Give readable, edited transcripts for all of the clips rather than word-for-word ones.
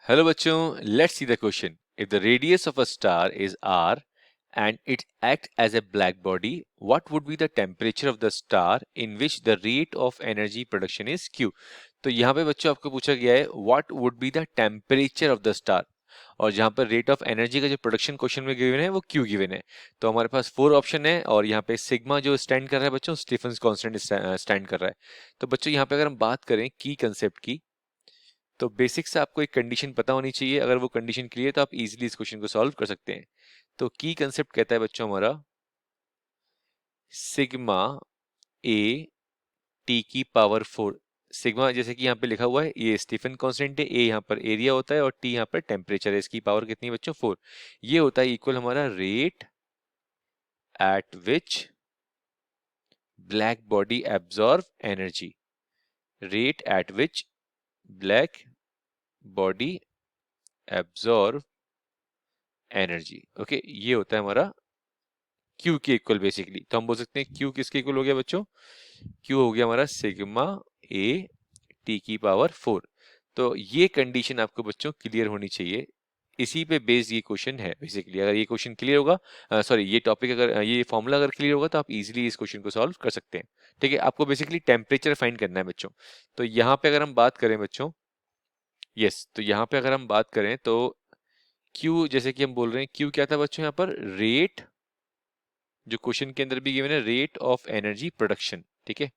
Hello bachcho, let's see the question. If the radius of a star is r and it acts as a black body, what would be the temperature of the star in which the rate of energy production is q? तो यहाँ पे बच्चों आपको पूछा गया है what would be the temperature of the star और जहाँ पर रेट ऑफ एनर्जी का जो प्रोडक्शन क्वेश्चन में गिवन है वो क्यू गिवन है। तो हमारे पास 4 ऑप्शन है और यहाँ पे सिग्मा जो स्टैंड कर रहा है बच्चों स्टीफन कांस्टेंट स्टैंड कर रहा है। तो बच्चों यहाँ पे अगर हम बात करें की कंसेप्ट की तो बेसिक से आपको एक कंडीशन पता होनी चाहिए। अगर वो कंडीशन क्लियर है तो आप इजीली इस क्वेश्चन को सॉल्व कर सकते हैं। तो की कंसेप्ट कहता है बच्चों हमारा सिग्मा ए टी की पावर 4। सिग्मा जैसे कि यहाँ पे लिखा हुआ है ये स्टीफन कांस्टेंट है, ए यहाँ पर एरिया होता है और टी यहाँ पर टेम्परेचर है। इसकी पावर कितनी है बच्चों 4। ये होता है इक्वल हमारा rate at which black body absorb energy. Rate at which black body absorb energy. Okay, ये होता है हमारा Q के इक्वल बेसिकली। तो हम बोल सकते हैं Q किसके इक्वल हो गया बच्चों? Q हो गया हमारा सिग्मा A T की पावर 4। तो ये कंडीशन आपको बच्चों क्लियर होनी चाहिए। इसी पे बेस्ड ये क्वेश्चन है बेसिकली। अगर ये क्वेश्चन क्लियर होगा सॉरी ये टॉपिक अगर ये फॉर्मूला अगर क्लियर होगा तो आप इजीली इस क्वेश्चन को सॉल्व कर सकते हैं। ठीक है, आपको बेसिकली टेम्परेचर फाइंड करना है बच्चों। तो यहाँ पे अगर हम बात करें बच्चों, यस, तो यहाँ पे अगर हम बात करें तो Q जैसे कि हम बोल रहे हैं Q क्या था बच्चों यहाँ पर? रेट, जो क्वेश्चन के अंदर भी गिवन है रेट ऑफ एनर्जी प्रोडक्शन। ठीक है,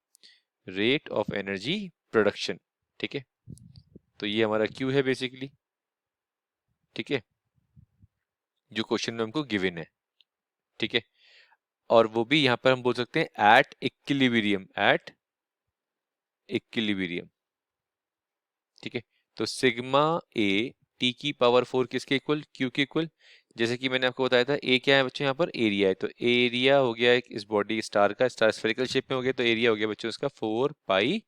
रेट ऑफ एनर्जी प्रोडक्शन। ठीक है, तो ये हमारा क्यू है बेसिकली। ठीक है, जो क्वेश्चन में हमको गिवन है। ठीक है, और वो भी यहाँ पर हम बोल सकते हैं एट इक्विलिब्रियम, एट इक्विलिब्रियम। ठीक है, तो सिग्मा ए टी की पावर 4 किसके इक्वल? क्यू के इक्वल। जैसे कि मैंने आपको बताया था ए क्या है बच्चों यहाँ पर? एरिया है। तो एरिया हो गया एक इस बॉडी स्टार का, स्टार स्फेरिकल शेप में हो गया तो एरिया हो गया बच्चों इसका 4 पाई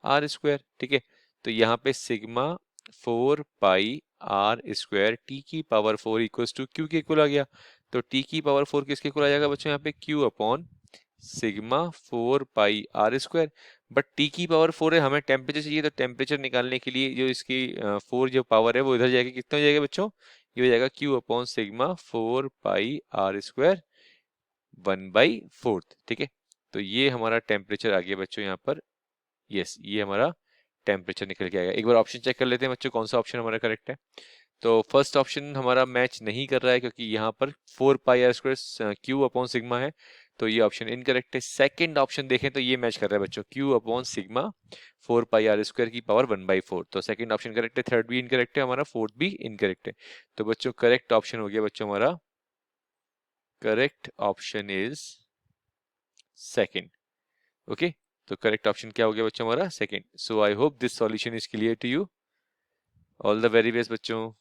आर स्क्वायर। ठीक है, तो यहाँ पे sigma 4 pi R square T की पावर 4 इक्वल्स टू क्यू के इक्वल आ गया। तो टी की पावर 4 किसके इक्वल आ जाएगा बच्चों यहाँ पे? Q upon sigma 4 pi R square. But T की पावर 4 है, हमें टेम्परेचर चाहिए, तो टेम्परेचर निकालने के लिए जो इसकी 4 जो पावर है वो इधर जाएगी। कितना हो जाएगा बच्चों? ये हो जाएगा Q upon sigma 4 pi R square 1/4। ठीक है, तो ये हमारा टेम्परेचर आ गया बच्चों यहाँ पर। यस, ये हमारा टेम्परेचर निकल के आएगा। एक बार ऑप्शन चेक कर लेते हैं बच्चों कौन सा ऑप्शन हमारा करेक्ट है। तो फर्स्ट ऑप्शन हमारा मैच नहीं कर रहा है क्योंकि यहाँ पर 4 pi R square Q upon sigma है, तो ये ऑप्शन इनकरेक्ट है। सेकंड ऑप्शन देखें तो ये मैच कर रहा है बच्चों, Q upon sigma 4 pi R square की पावर 1/4। तो सेकंड ऑप्शन करेक्ट है, थर्ड भी इनकरेक्ट है हमारा, फोर्थ भी इनकरेक्ट है। तो बच्चों करेक्ट ऑप्शन हो गया बच्चों हमारा, correct option is second. Okay, तो करेक्ट ऑप्शन क्या हो गया बच्चों हमारा? Second. So I hope this solution is clear to you. All the very best बच्चों।